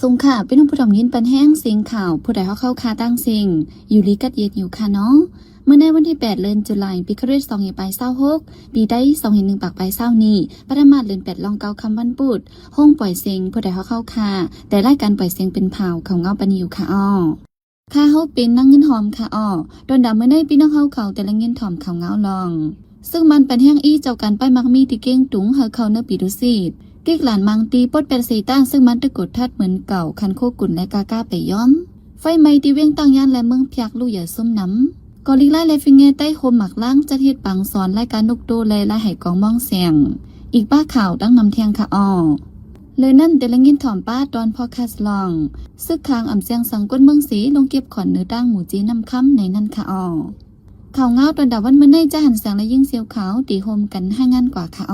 สงค่ะเป็นผู้ดำยินปันแห้งสิงข่าวผู้ใดเขาเข้าคาตั้งสิงอยู่ลีกัดเย็นอยู่ค่ะเนาะเมื่อในวันที่8เดือนตุลาคมปีคริสต์2526ปีได้2.1ปากไปเศร้านี้ประมาณเดือน8ลองเกาคำวันปุดห้องปล่อยเสียงผู้ใดเขาเข้าคาแต่รายการปล่อยเสียงเป็นเผาของเงาปนิวค่ะค่าเฮาเป็นนั่งเงินหอมค่ะโดนดำเมื่อในพี่น้องเขาแต่ละเงินถอมเขาเงาลองซึ่งมันเป็นแห้งเจ้าการไปมักมีที่เก้งตุงเฮาเขาเนื้อปีดุสิตเก๊กหลานมังตีปดเป็นสีตั้งซึ่งมันตะกดทัดเหมือนเก่าคันโคกุ่นและกาไปย้อมไฟไหม้ที่เว้งตั้งย่านและเมืองพยักลูกอย่าส้มน้ำกอลิไล่และฟิงเงใต้โคมหมักล้างจะเฮ็ดปังสอนรายการนกโดและไล่ไหกองมองแสงอีกป้าข่าวตั้งนำแทงค่ะเลยนั่นแต่ละเงินถ่อมป้าตอนพอคาสลองซึกคางอ่ำเสียงสังก้นเมืองสีลงเก็บขอนเนื้อตั้งหมูจีน้ำค้ำในนั่นค่ะข่าวเงาตอนดับวันเมื่อในจะหันแสงและยิ่งเสียวขาวตีโฮมกันห้างานกว่าค่ะ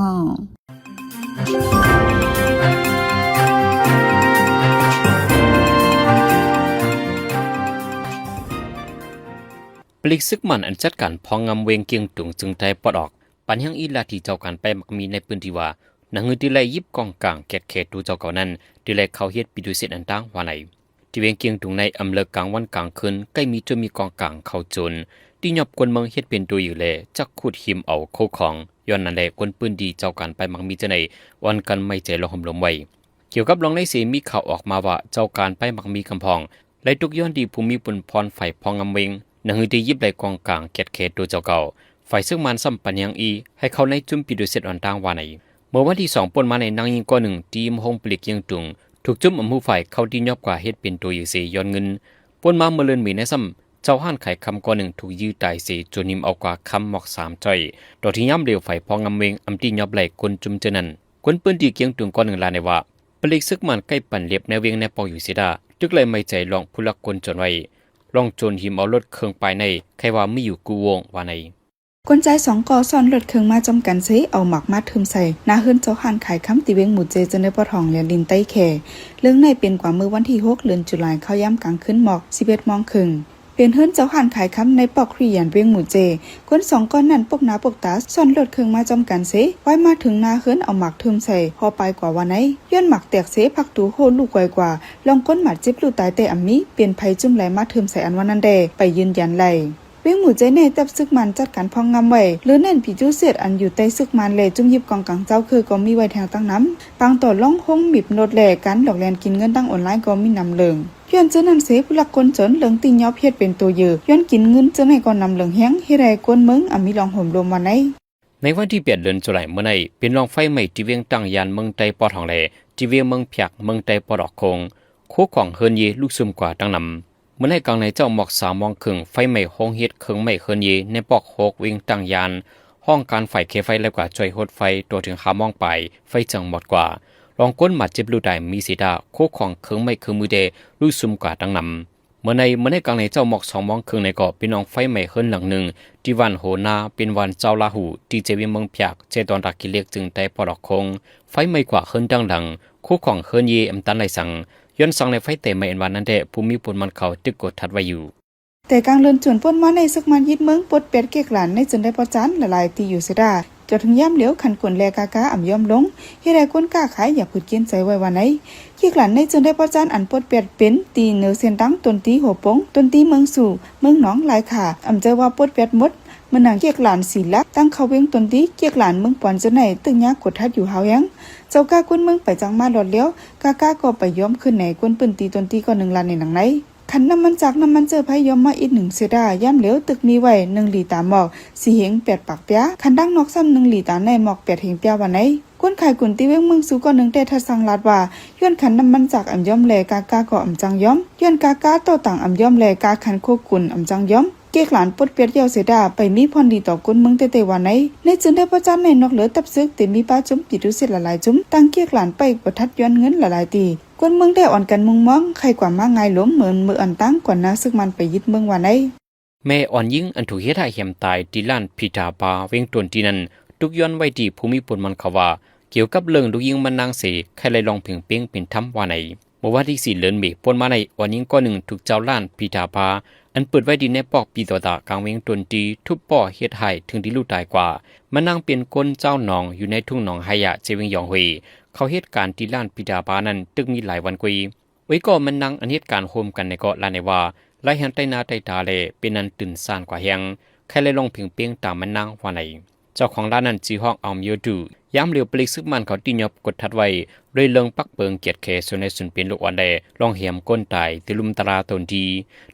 ปลิกซึกมันอันจัดการพองงำเวงเกียงตุงจึงใจปลดออกปัญญังอีลาที่เจ้าการไปมักมีในพื้นที่ว่าหนังเงินที่ไล่ยิบกองกลางเขตดูเจ้าเก่านั้นที่ไล่เขาเฮ็ดปิดูเสร็จอันตั้งว่าไหนที่เวงเกียงตุงในอำเภอกลางวันกลางคืนใกล้มีจนมีกองกลางเข้าจนที่หยอบกวนเมืองเฮ็ดเป็นตัวอยู่แลจักขุดหิมเอาโคของย้อนนั่นแหละกวนปืนดีเจ้าการไปมักมีจะในวันกันไม่ใจลงห่มลมไว้เกี่ยวกับลองในเสมีข่าวออกมาว่าเจ้าการไปมักมีคำพองไล่ทุกย้อนดีภูมิปุนพรไฟพองงำเวงหนังที่ยิบไหลกองกลางเขตดูเจ้าเก่าฝ่ายซึ่งมันซ้ำปัญญังอีให้เขาในจุ่มปิดูเสร็จอันตั้งว่าไหนเมื่อวันที่2ป่นมาในนางยิงก้อนหนึ่งทีมห้องปลิกยังตุงถูกจุ่มอำหูฝ่ายเข้าที่ยอบกว่าเฮ็ดเป็นตัวอยู่เสียย้อนเงินป่นมาเมื่อเลือนมีในซ้ำเจ้าห้านไข่คำก้อนหนึ่งถูกยื้อตายเสียจนนิมเอากว่าคำหมอก3จ้อยดอกที่ย่ำเร็วฝ่ายพองงำเวงอำที่ยอบไหลคนจุ่มเจนันกวนปืนที่เกียงตุงก้อนหนึ่งลาในว่าปลิกซึกมันใกล้ปั่นเล็บในเวียงในปออยู่เสียดาจึกเลยไม่ใจลองผู้ลักคนจนไว้ลองโจนหิมเอารถเครื่องไปในใครว่าไม่อยู่กูวงว่าในกลใจ2กอซ่อนรถเครื่องมาจำกันซิเอาหมักมาทึมใส่หน้าเฮือนเจ้าหันขายคำติเวงหมู่เจจนได้ปะทองเลียนดินใต้แขเรื่องในเป็นกว่ามือวันที่6เดือนตุลาคมเข้าย่ำกลางคืนหมอก 11:30 น.เป็นเฮือนเจ้าหันขายคำในปอกครียันเวงหมู่เจคน2ก้อนนั้นปกหน้าปกตาซ่อนรถเครื่องมาจำกันซิไว้มาถึงหน้าเฮือนเอาหมักทึมใส่พอไปกว่าวันไหนย้อนหมักแตกเสพักตูโหลูกไวกว่าลองก้นหมัดจิบลูตายแต่อัมมีเปลี่ยนภัยจุ่มไหลมาทึมใส่อันวันนั้นแดไปยืนยันไหลเวงหมู่ใจในตับซึกมันจัดการพองงำไว้หรือนั่นผีจูเสียดอันอยู่ใต้ซึกมันเลยจุ่มยิบกองกังเจ้าคือก็มีไว้แทงตั้งน้ำปังต่อล่องห้องมิบโนดแหลกกันหลอกแลนกินเงินตั้งออนไลน์ก็มีนำเลิงย้อนเจ้านั้นเสผู้ลักคนจนเหลืองตีนยอเพียดเป็นตัวเยอะย้อนกินเงินเจ้าในก่อนนำเหลืองแห้งให้ได้กวนเมืองมีลองห่มลมวันในวันที่8เดือนตุลาคมเมื่อในเป็นลองไฟใหม่ที่เวียงตั้งยานเมืองไตปอทองแลที่เวียงเมืองพยักเมืองไตปอดอกคงโคของเฮินเยลูกซุ่มกว่าตั้งนำเมื่อในกลางในเจ้าหมอก3 มองครึ่งไฟใหม่ห้องเฮ็ดเครื่องใหม่เฮินเยในปอก6เวียงตั้งยานห้องการไฟเคไฟแล้วกว่าจ่อยหดไฟตัวถึง5 มองไปไฟจังหมดกว่าลองก้นหมัดเจ็บลูได้มีสีดาโคของเครื่องใหม่คือมือเดลูกซุ่มกว่าตั้งนำเมื่อในกลางในเจ้าหมอก2 มองครึ่งในเกาะเป็นน้องไฟใหม่เฮินหลังหนึ่งที่วันโหนาเป็นวันเจ้าลาหูที่เจวิเมืองพยักเจตอนรักกิเลกจึงได้ปอดอกคงไฟใหม่กว่าเฮินดังหลังโคของเฮินเยอำตันไหลสังย้อนสังในไฟเตะไม่เอ็นวันนั้นแต่ภูมิปนมันเขาตึกกดทัดไว้อยู่แต่กลางเรือนจวนป่นมาในซึกมันยิดเมืองปดเป็ดเกกหลานในจนได้ประจันละลายตีอยู่เสดาจนถึงย่ำเหลียวขันกวนแลกากาอ่ำย่อมลงให้ได้ก้นกล้าขายอย่าผุดกินใจไว้วันไหนเกกหลานในจนได้ประจันอันปดเป็ดเป็นตีเนื้อเส้นตั้งต้นตีหัวปงต้นตีเมืองสู่เมืองหนองลายขาอ่ำเจอว่าปดเป็ดมดเมื่อนางเกียกหลานสีลักตั้งเขาเว้งตนตีเกียกหลานเมืองปอนจะไหนตึงยากกดทัดอยู่เฮายังเจ้ากาก้นเมืองไปจังมาหลอดเลี้ยวกาก็ไปย้อมขึ้นไหนก้นปืนตีตนตีก็1 ล้านในหนังไหนขันน้ำมันจากน้ำมันเจอไผย้อมมาอีก1เสดาย่ำเหลวตึกมีไว้1 หลีตาหมอก4 เหง8 ปากเปียขันดังนอกซ้ำ1 หลีตาในหมอก8 เหงเปียวันไหนก้นไข่กุนตีเว้งเมืองสู่ก็1แต่ทัดสังลาดว่าย้อนขันน้ำมันจากอ่ำย้อมแลกาก็อ่ำจังย้อมย้อนกาโตต่างอ่ำย้อมแลกาขันโคกุนอ่ำจังย้อมเกกหลานปดเปียดเยาเสดาไปมีพรดีต่อก้นเมืองเตวันไหนในจึงได้ประจันในนอกเหลือตับซึกแต่มีป้าจุ้มปิดดุสิตละลายจุ้มตั้งเกกหลานไปประทัดย้อนเงินละลายตีก้นเมืองได้อ่อนกันมุงมองใครกว่ามาไงล้มเหมือนมืออันตั้งกว่านาซึกมันไปยึดเมืองวันไหนแม่อ่อนยิ่งอันถูกเฮ็ดให้เหี่ยมตายที่ล้านพิธาปาเวียงตนที่นั้นทุกย้อนไว้ที่ภูมิปนมันเขาว่าเกี่ยวกับเรื่องลูกยิงมันนางเสใครเลยลองเพียงเปียงเป็นธรรมว่าไหนเมื่อวันที่4เดือนเมษายนมาในอ่อนยิ่งก้อนหนึ่งถูกเจ้าล้านพิธาปาอันเปิดไว้ดีในปอกปีต่อตากลางเวียงตนตีทุบป่อเฮ็ดให้ถึงที่ลูกตายกว่ามันนั่งเป็นก้นเจ้าหนองอยู่ในทุ่งหนองไหยะเจวิงยองเฮเขาเหตุการณ์ที่ล้านพิดาปานั้นตึกมีหลายวันกว่าเว ไว้ก็มันนังอันเหตุการณ์โฮมกันในเกาะลาในว่าไล่หันใต้นาใต้ตาเลเป็นนันตื่นซานกว่าเฮียงใครเลยลงเพียงเปียงตามมันนังว่าไหนเจ้าของร้านนั้นจีห้องเอาเยอะดูย้ำเรียวปลิกซึกมันเขาตีนยบกดทัดไว้เลยเลิงปักเปิงเกียรติเคส่วนในส่วนเป็นลูกอ่อนแดลองเหี่ยมก้นตายที่ลุมตราตนดี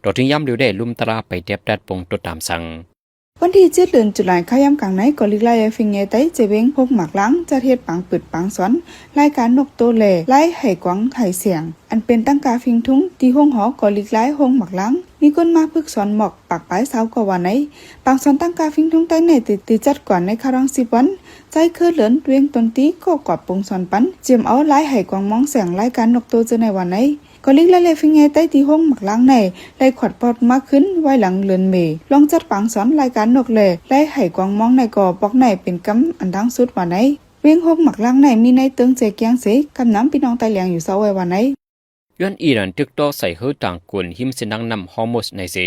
โดยถึงย้ำเรียวได้ลุมตราไปเด็บดัดปงตัวตามสั่งวันที่7 เดือนตุลาคมย่ำกลางไหนก็ลิกไล่ฟิงเงไตเจเวงพกหมักล้างจะเฮ็ดปังปึดปังสอนรายการนกโตแหล่ไล่ไห่กวางไห่เสียงอันเป็นตั้งกาฟิงทุ้งที่ห้องหอก็ลิกไล่ห้องหมักล้างมีคนมาพึกสอนหมอกปากปลายสาวก็ว่าไหนปางสอนตั้งกาฟิงทุ้งใต้ในติจัดก่อนในคารัง10 วันใจคือเหลินเวียงตนตีก็กอดปงสอนปันเจียมเอาไล่ไห่กวางมองแสงรายการนกโตเจอในวันไหนก็ลิกไล่ฟิงเงใต้ที่ห้องหมักล้างในไล่ขวัดปอดมากขึ้นไว้หลังเลือนเมลองจัดปางสอนรายการนกแหล่ไล่ไห่กวางมองในก่อปอกในเป็นกำอันดังสุดว่าไหนเวียงห้องหมักล้างในมีในเติงเจเกียงเสกำน้ำพี่น้องไตเหลียงอยู่เสาไว้ว่าไหนย้อนอิหร่านตึกโตใส่เฮือต่างกวนหิมเสนังนำฮอร์โมสในเซ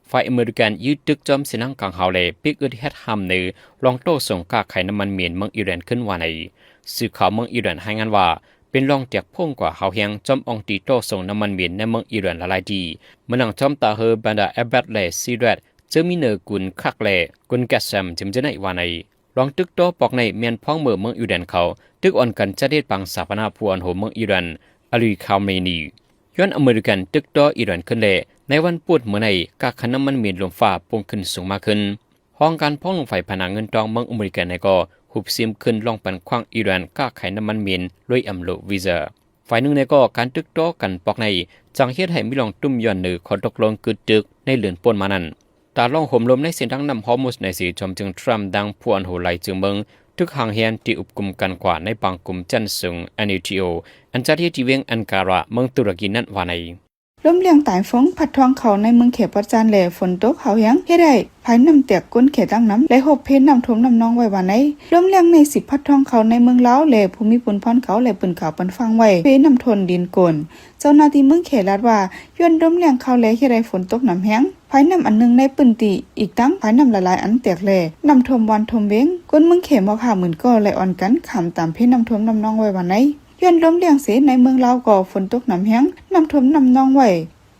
ฝ่ายอเมริกันยืดตึกจอมเสนังกลางเฮาเลปิกอึดเฮ็ดฮัมในลองโตส่งกาไข่น้ำมันเมียนเมืองอิหร่านขึ้นว่าในสื่อข่าวเมืองอิหร่านให้งานว่าเป็นรองแจกพ่งกว่าเฮาเฮียงจอมองตีโตส่งน้ำมันเมียนในเมืองอิหร่านละลายดีเมื่อนังจอมตาเฮอบรรดาแอบัตเลซีเรตเจอมีเนอร์กุนคักเลกุนแกสแซมจิมจะในว่าในลองตึกโตปอกในเมียนพ้องเมืองอิหร่านเขาตึกอ่อนกันจะได้ปังสาปนาพวนโหเมืองอิหร่านอาลีคาเมนีย้อนอเมริกันตึกโตอิหร่านขึ้นเลยในวันพูดเมื่อในกาขน้ำมันเมียนลมฟ้าปงขึ้นสูงมากขึ้นห้องการพ้องลงไฟผนังเงินตองเมืองอเมริกันในก็หุบซิมขึ้นลองปันคว้างอิหร่านกาไข่น้ำมันเมียนลอยอัมโลวิซาฝ่ายหนึ่งในก็การตึกโตกันปอกในจังเฮ็ดให้มิลองตุ้มย้อนหนึ่งขอตกลงกึดตึกในเหลือนป่นมานั้นตาล่องห่มลมในเสียงดังนำฮอร์โมสในสีจอมจึงทรัมดังพวนโหไหลจึงเมืองทึกห่างเฮียนที่อุปกลุ่มกันกว่าในบางกลุ่มจันทร์ NUTO อันจัดที่จีเวียงอันการะเมืองตุรกีนั้นว่าในล้มเลียงตายฟงผัดทองเขาในเมืองเขปปัจจานแหล่ฝนตกเขาเฮียงเฮ็ดได้ภายน้ำเตียกก้นเขตั้งน้ำและหบเพนน้ำทมน้ำนองไว้ว่าไหนล้มเลียงใน10ผัดทองเขาในเมืองลาวแหล่ภูมิปุนพรเขาแหล่ปืนขาวปันฟังไว้เพน้ำทนดินโกนเจ้าหน้าที่เมืองเขรัดว่าย้อนล้มเลียงเขาแหล่เฮ็ดได้ฝนตกน้ำแห้งภายน้ำอันนึงในปืนตีอีกตั้งภายน้ำละลายอันเตียกแหล่น้ำทมวันทมเว้งก้นเมืองเขมอก50,000ก็ไหลอ่อนกันขำตามเพน้ำทมน้ำนองไว้ว่าไหนย้อนล้มเลียงเสในเมืองลาวก็ฝนตกน้ำแห้งน้ำทมน้ำนองไว้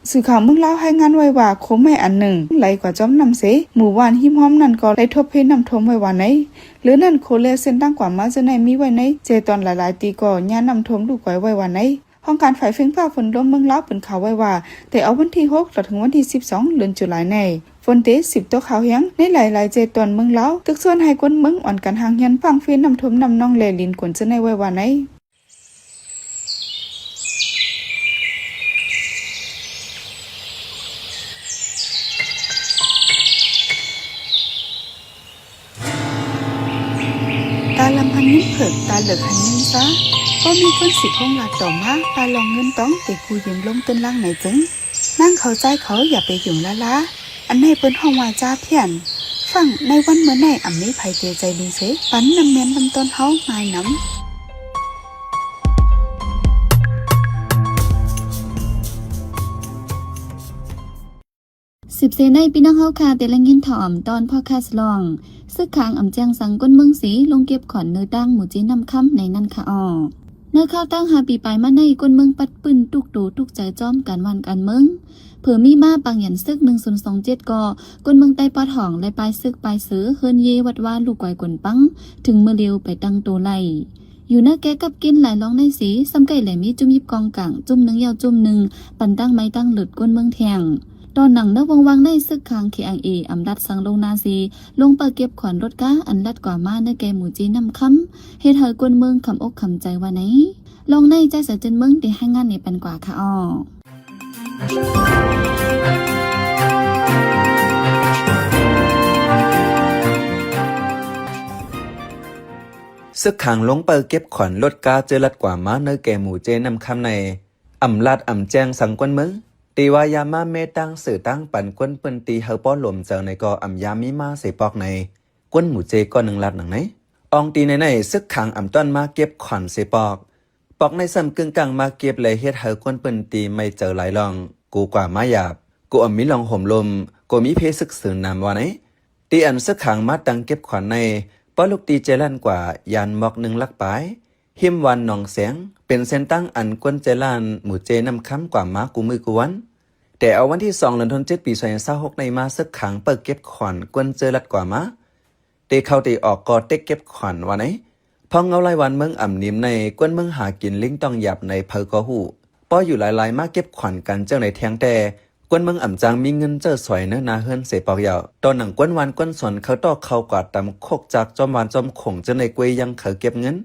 สื่อข่าวเมืองลาวให้งานไว้ว่าโคมไม่อันหนึ่งไหลกว่าจอมนำเสหมู่บ้านหิมห้อมนั่นก็ไหลทบเพนำทมไว้ว่าไหนหรือนั่นโคเลเส้นตั้งกว่ามาจะในมีไว้ในเจตอนหลายๆตีก็ย่านำทมลูกไว้ว่าไหนห้องการฝ่ายเฟ้งฟ้าฝนลมเมืองลาวเป็นข่าวไว้ว่าแต่เอาวันที่6ถึงวันที่12เดือนตุลาคมในฝนเต10ตกขาวเฮียงในหลายๆเจตอนเมืองลาวตึกส่วนให้คนเมืองอ่อนกันห่างยันฟังเฟนนำทมนำน้องแลลินกวนจะในไว้ว่าไหนตาลำพันนิ้นเผิกตาเหลือกหันนิ้นซะก็มีคนสิห้องหลาดต่อมาตาลองเงินต้องแต่กูยืมลงต้นล่างไหนจึงนั่งเขาใจเขาอย่าไปหยุ่งละอันในเปิ้นห้องว่าจ้าเพี้ยนฟังในวันเมื่อไหนอ่ำนี้ไผเจใจดีเสปันน้ำเมียนลำต้นเฮาง่ายน้ำ10 เซนในพี่น้องเฮาคาแต่ละยินถ่อมตอนพอคาสลองซึกขางอ่ำแจงสังก้นเมืองสีลงเก็บขอนเนื้อตั้งหมู่จีนำค่ำในนั่นค่ะอ้อเนื้อข้าวตั้ง5 ปีไปมาในก้นเมืองปัดปืนตุกโตตุกใจจอมกันวันกันเมืองเผื่อมีมาปังหยันซึก1027ก็ก้นเมืองใต้ปอดห่องและปลายซึกปลายเสือเฮิรนเยวัดว่าลูกไก่กวนปังถึงเมื่อเร็วไปตั้งโตไลอยู่หน้าแกกับกินหลายร้องในสีซ้ำไก่แหลมีจุ่มยิบกองกลางจุ่มนึงยาวจุ่มนึงปันตั้งไม้ตั้งหลุดก้นเมืองแทงตอนหนังนักวังได้ซึกคาง KIA อำดัดสังลงนาซีลงเปิดเก็บขวัญรถก้าอันดัดกว่ามาในแกหมู่จีนำคำเฮ็ดให้กวนเมืองคำอกคำใจว่าไหนลองในใจเสียจนเมืองได้ให้งานในปันกว่าค่ะอ้อซึกขังลงเปิดเก็บขวัญรถก้าเจอลัดกว่ามาในแกหมู่เจนำคำในอำลาดอำแจงสังกวนเมืองตีวายามาเมตังสื่อตั้งปันกวนเปิ้นตีเฮาป้อหลมเจอในกออำยามีมาเสปอกในกวนหมู่เจก็หนึ่งลัดหนังไหนอองตีในซึกขังอำต้นมาเก็บขวัญเสปอกในซ้ำกึ่งกลางมาเก็บเลยเฮ็ดเฮากวนเปิ้นตีไม่เจอหลายลองกูกว่ามาหยาบกูอำมีลองห่มลมกูมีเพศึกษานำว่าไหนตีอันซึกขังมาตังเก็บขวัญในป้อลูกตีเจลันกว่ายานหมอก1 ลักปาย หิมวันหนองแสงเป็นเส้นตั้งอันกวนเจลานหมู่เจนำค้ำกว่าม้ากูมือกูวันแต่เอาวันที่2 เดือนธันวาคมปี2026ในมาซึกขังเปิดเก็บขวัญกวนเจอลัดกว่าม้าเตเข้าเตออกก็เต็กเก็บขวัญวันไหนพองเงาไล่วันเมืองอ่ำนิ่มในกวนเมืองหากินลิงต้องหยับในเพอก็หูป้ออยู่หลายๆมาเก็บขวัญกันเจ้าในแทงแต่กวนเมืองอ่ำจางมีเงินเจอสวยเนื้อนาเฮิรนเสปอกยาวตอนหนังกวนวันกวนสวนเขาตอกเขากวาดตำโคกจากจอมวานจอมขงเจ้าในกวยยังเขาเก็บเงิน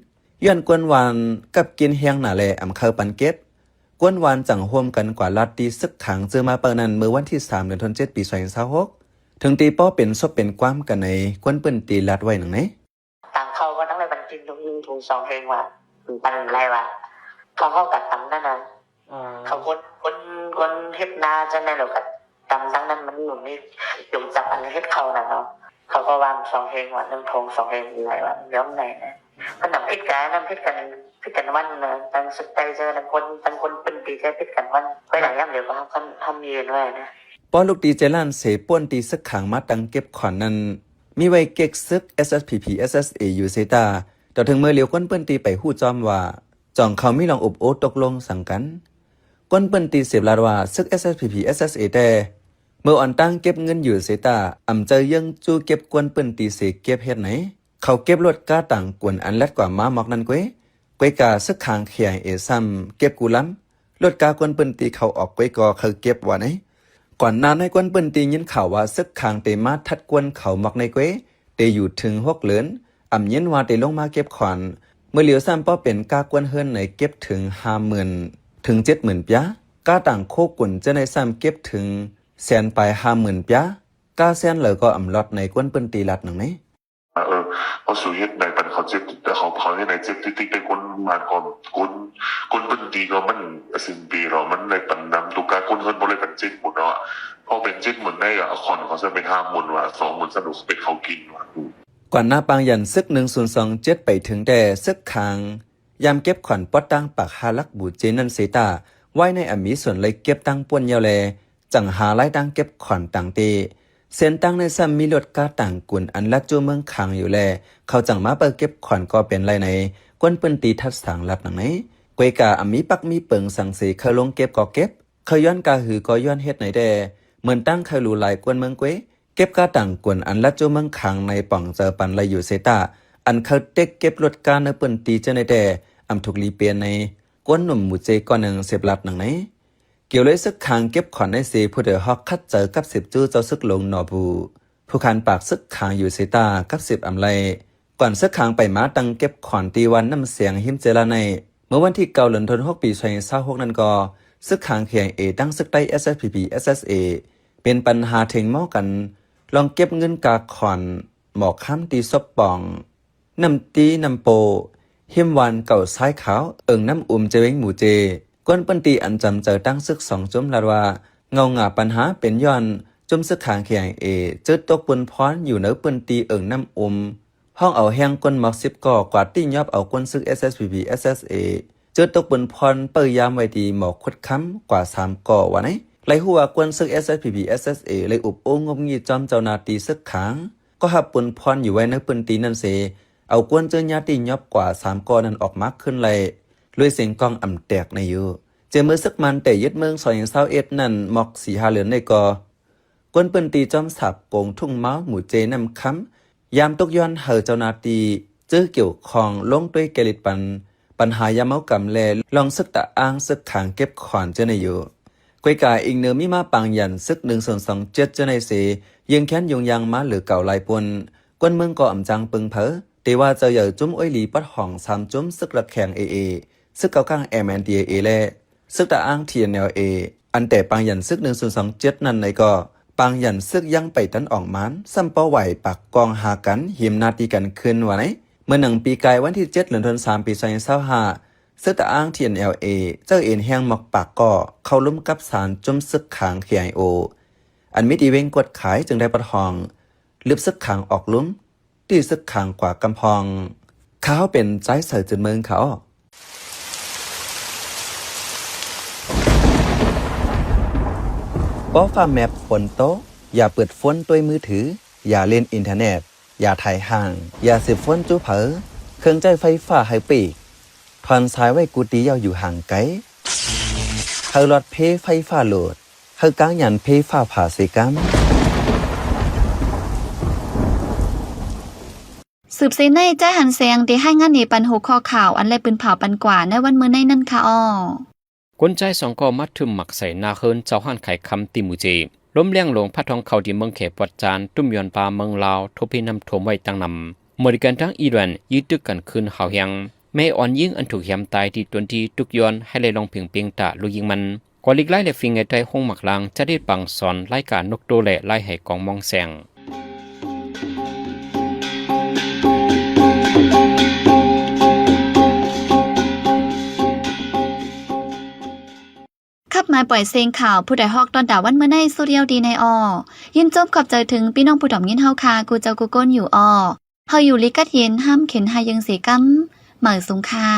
ย้อนกวนวันกับกินแหงหนาแลอ่ำเขาปันเก็บกวนวันจังห่วมกันกว่าลัดตีซึกขังเจอมาเปิดนั้นเมื่อวันที่3 เดือนธันวาคมปี2026ถึงตีป้อเป็นซบเป็นความกันในกวนเปิ้นตีลัดไว้หนังไหนต่างเขาก็ต้องเลยบันจินตรงนี้ถูกสองเพลงว่าปันอะไรวะเขาเข้ากับตำนั่นนะเขาคนเฮ็ดนาจะแน่หรอกกับตำตั้งนั้นมันอยู่นี่จุ่มจับอันเฮ็ดเขานะเนาะเขาก็วางสองเพลงว่าน้ำทงสองเพลงอะไรวะย้อมไหนนะมันหนังพิษกันน้ำพิษกันวันนะตั้งสุดใจเจอตั้งคนเป็นตีใจพิษกันวันไปไหนย่ำเดี๋ยวก็ทำยืนไว้นะป้อลูกตีเจล้านเสป้วนตีซึกขังมาตังเก็บขวัญนั้นมีไว้เก็กซึก SSPP SSA อยู่เซตาต่อถึงเมื่อเหลียวก้นเปิ้นตีไปหู้จอมว่าจ่องเขาไม่ลองอบโอ้ตกลงสั่งกันก้นเปิ้นตีเสียบลาดว่าซึก SSPP SSA แต่เมื่ออ่อนตั้งเก็บเงินอยู่เซตาอำเจอยังจูเก็บกวนเปิ้นตีเสเก็บเฮ็ดไหนเขาเก็บรถก้าต่างกวนอันลัดกว่าม้าหมอกนั้นก้วยกาซึกขางเขียเอซ้ำเก็บกูล้ำรถกากวนเปิ้นตีเขาออกก้วยกอเขาเก็บว่าไหนก่อนนานให้กวนเปิ้นตียินข่าวว่าซึกขางเตมาทัดกวนเขาหมอกในก้วยเตอยู่ถึง6 เหลือนอ่ำเย็นว่าเตลงมาเก็บขวัญเมื่อเหลียวซ้ำป้อเป็นกากวนเฮิรนในเก็บถึง 50,000 ถึง 70,000 ปะก้าต่างโคกุ่นจะในซ้ำเก็บถึงแสนไป 50,000 ปะก้าแสนเหลือก็อ่ำลอดในกวนเปิ้นตีลัดหนังไหนเขาสู่เฮ็ดในปันเขาเจ็บแต่เขาให้ในเจ็บติ๊กได้คนมาก่อนคนเป็นดีก็มันสิบปีเรามันในปันน้ำตุกาคนเฮิรนบ่เลยกันเจ็บหมดเนาะพอเป็นเจ็บหมดได้อะคอนเขาจะเป็น50,000ว่า20,000สนุกเป็นเขากินว่าก่อนหน้าปางยันซึก1027ไปถึงแต่ซึกขางยามเก็บขวัญปอดตั้งปากหาลักบูเจนันเซตาไว้ในอมีส่วนเลยเก็บตั้งป่วนยาวแลจังหาไล่ตั้งเก็บขวัญต่างเตเส้นตั้งในซ้ำมีรถกาต่างกุนอันลัดจูเมืองขังอยู่แลเขาจังมาเปิดเก็บขวัญก็เป็นไรในกวนเปิ้นตีทัดสางลับหนังไหนกวยกาอมีปักมีเปิงสังเสเขาลงเก็บก็เก็บเขาย้อนกาหือก็ย้อนเฮ็ดไหนแดเหมือนตั้งเขารูหลายกวนเมืองกวยเก็บกาต่างกวนอันลัดจูเมืองขังในป่องเจอปันไรอยู่เซตาอันเขาเต็กเก็บรถกาในเปิ้นตีเจในแดอำถูกลีเปียนในกวนหนุ่มหมู่เจก่อนหนึ่งเสพลัดหนังไหนเกี่ยวเลยซึกขางเก็บขวัญในเสผู้เดือฮอกคัดเจอกับ10จู้เจ้าซึกลงนอบูผู้คันปากซึกขางอยู่เซตากับ10อำไลก่อนซึกขางไปมาตังเก็บขวัญตีวันน้ำเสียงหิมเจลาในเมื่อวันที่9 เดือนธันวาคมปี2026นั้นก็ซึกขางเขียงเอตั้งซึกใต้ SSPP SSA เป็นปัญหาเทงหม้อกันลองเก็บเงินกาขวัญหมอกค้ำตีซบป่องน้ำตีน้ำโปหิมวันเก่าซ้ายขาวน้ำเจเวงหมู่เจกวนเปิ้นตีอันจำเจอตั้งซึก2จุ่มลาว่าเงาหงาปัญหาเป็นย้อนจุ่มซึกขางเขียงเอเจอตกปืนพรอยู่เหนือปืนตีน้ำห้องเอาแห้งก้นหมอก10ก่อกว่าตียอบเอาก้นซึก SSPP SSA เจอตกปืนพรเปิดยามไว้ดีหมอกขุดค้ำกว่า3ก่อว่าไหนไล่หัวก้นซึก SSPP SSA เลยอุบโองบงีจอมเจ้านาตีซึกขางก็หับปืนพรอยู่ไว้ในปืนตีนั่นเสเอาก้นเจอญาติยอบกว่า3ก่อนั้นออกมาขึ้นเลยลุยเสียงกองอ่ำแตกในอยู่เจมือซึกมันแต่ยึดเมือง2021นั่นหมอก4-5 เหลือนในกอกวนเปิ้นตีจอมสับโกงทุ่งเมาหมู่เจนำค้ำยามตกย้อนเหอเจ้านาตีเจอเกี่ยวของลงด้วยเกลิดปัญหายามเมากำแลลองซึกตะอ้างซึกขางเก็บขวานเจในอยู่กวยกาอิงเนอมีมาปังยันซึก1-27เจในเสยิงแค้นยงยังมาหรือเก่าลายปนกวนเมืองก็อ่ำจังปึงเพอแต่ว่าเจอเหยื่อจุ้มอ้อยหลีปัดห่อง3จุ้มซึกระแข่งเอซึกเก่าข้าง MNDAA แลซึกตะอ้าง TNLA อันแต่ปังยันซึก1027นั่นในก็ปังยันซึกยังไปตันออกมันซ้ำเป้าไหวปักกองหากันหิมนาตีกันขึ้นว่าไหนเมื่อ1 ปีกายวันที่7 เดือนธันวาคมปี2025ซึกตะอ้าง TNLA เจ้าเอ็นแห้งหมอกปากก่อเข้าล้มกับสารจุ่มซึกขาง KIO อันมิดีเวงกดขายจึงได้ประทองลึบซึกขางออกลุ้มตีซึกขางกว่ากำพองเขาเป็นใจเสือจนเมืองเขาป้อฟ้าแมปฝนโตอย่าเปิดฝนด้วยมือถืออย่าเล่นอินเทอร์เน็ตอย่าถ่ายห่างอย่าสืบฝนจู้เผอเครื่องใจไฟฟ้าให้ปีก พรซ้ายไว้กูตียาวอยู่ห่างไกลเฮารถเพไฟฟ้าโหลดเฮากางยันเพฟ้าผ่าเสกัม สืบเสในแจ้หันแสงที่ให้งานนี้ปันหัวข้อข่าวอันไรปืนเผาปันกว่าในวันมื้อในนั่นค่ะอ้อกวนใจสองก็มัดทึมหมักใส่นาเฮินเจ้าหันไข่คำติมูเจล้มเลี้ยงลงพัดทองเขาที่เมืองเขปวัดจานตุ้มยอนปลาเมืองลาวทบพีนำถมไว้ตั้งนำมริกันทั้งอิรันยืดตึกกันคืนหาวยังแม่อ่อนยิ่งอันถูกยำตายที่ตนที่ตุกยอนให้เลยลองเพียงเปียงตาลูยิงมันกว่าลิกไล่และฟิงไอใจห้องหมักลางจะได้ปังสอนไล่การนกโตและไล่ให้กองมองแสงขับมาปล่อยเสียงข่าวผู้ใดฮอกตอนด่าวันเมื่อในสุเรียวดีในยินจบขอบใจถึงพี่น้องผู้ดอมยินเฮาคากูเจ้ากูก้นอยู่เฮาอยู่ลิกัดเย็นห้ามเข็นหายังเสียกำเหมือสูงค่า